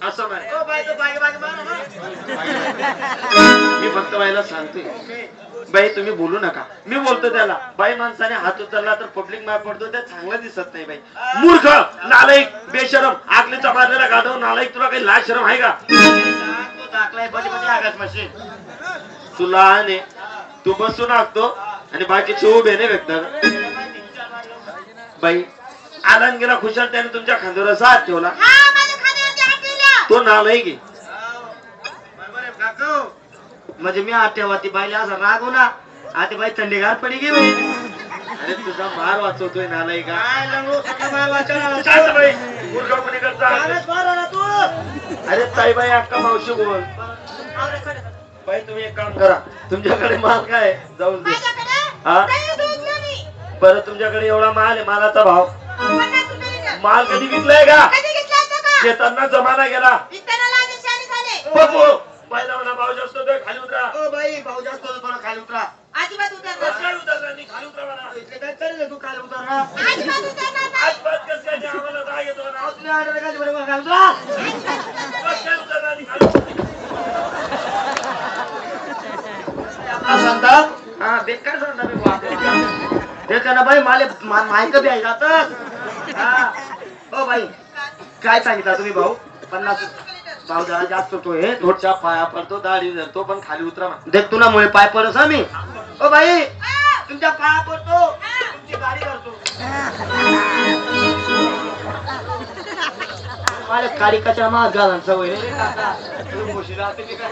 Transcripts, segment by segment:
असं म्हणे. O by तो बागे बागे मार ना. मी फक्त बाईला सांगतोय बाई तुम्ही बोलू नका. मी बोलतो त्याला बाई माणसाने हात उचलला तर पब्लिक मार पडतो ते चांगलं दिसत नाही बाई. मूर्ख नालायक बेशरम आगलीचा मारलेला गाढव नालायक तुला काही लाज शरम आहे का? तो दाखलाय बडी बडी आगास मशीन तुला ने तू बसून आगतो आणि बाकीचे उभे नाही व्यक्त बाई आनंद गेला खुशाल त्याने तुमच्या खांद्यावर असा हात ठेवला. तो नालायक आहे. म्हणजे मी आठवती बाईला असं रागू ना आता बाई थंडीगार पडी गे बाई. अरे तुझा मार वाचवतोय नालायक काय लंगडो सगळं मार वाचवणार चाल बाई मूर्खपणी करता. चालच मार ना तू. अरे ताई बाई अक्का मावशी बोल बाई तुम्ही एक काम करा तुमच्याकडे माल काय जाऊ दे. हा बरं तुमच्याकडे एवढा माल आहे मालाचा भाव माल कधी विकलाय का? शेतांना जमाना गेला. पहिला म्हणा भाव जास्त होतोय खाली उतरा. ओ बाई भाऊ जास्त होतो थोडा खाली उतरा. अजिबात उतरणार खाली उतरला नाही, खाली उतरा म्हणा. इथे काय करेल तू खाली उतर ना. अजिबात उतरणार नाही. आज बात कसं काय ते आम्हाला राग येतो ना. तुला आठवलं का बरोबर खाली उतरा. बस खाली उतरला नाही, खाली उतरा. आपला सांगता हा बेकार सांगता मी बाप. देख ना बाई माले माहिती बी आहे जातच. हा ओ बाई काय सांगितलं तुम्ही भाऊ 50 भाव जरा जास्त होतोय. थोडच्या पाया पडतो दाढी धरतो पण खाली उतरा म्हणा. देख तुला मुळे पाय पडस मी. ओ बाई तुमच्या पाया पडतो तुमची गाडी करतो. मला गाडी कशा माग घालून सवय रे काका. तुम्ही खुशी राहते की काय?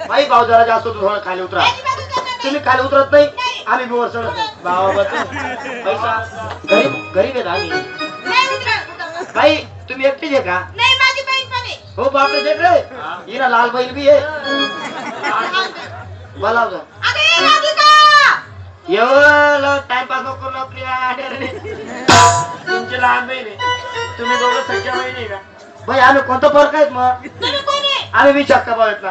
बाई भाव जरा जास्त होतो थोडं खाली उतरा. तुम्ही खाली उतरत नाही आम्ही बी वर चढत नाही. भावाबद्दल पैसा गरीब गरीब आहेत आम्ही. नाही उतरणार. बाई तुम्ही एकटीच आहे का? नाही माझी बहीण पण आहे. हो बापरे देख रे हिरा लाल बैल बी आहे. बोला अगं ये राधिका. एवढं टाइमपास नको करू आपल्या. तुमची लहान बहीण आहे तुम्ही दोघं सख्या बहीण आहे का? बाई आम्ही कोणतं फरक आहेत मग? तुम्ही कोण आहे? आम्ही बी चक्का बघितला.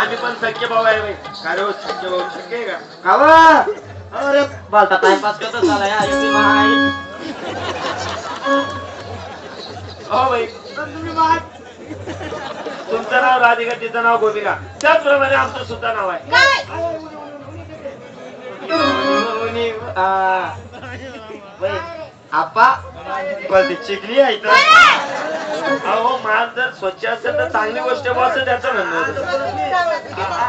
आम्ही पण सख्य भाऊ आहे बाई. काय रे सख्य भाऊ शक्य आहे का? कावा अरे बालता टाइमपास करतो साला या इथे महागाई. हो बाई तुम्ही महाग तुमचं नाव राधिका तिचं नाव गोपिका त्याचप्रमाणे आमचं सुद्धा नाव आहे. काय? बाई आपा पण चिकली आहे तर. अहो माल जर स्वच्छ असेल तर चांगली गोष्ट बस त्याचं म्हणणं होतं. चांगलं.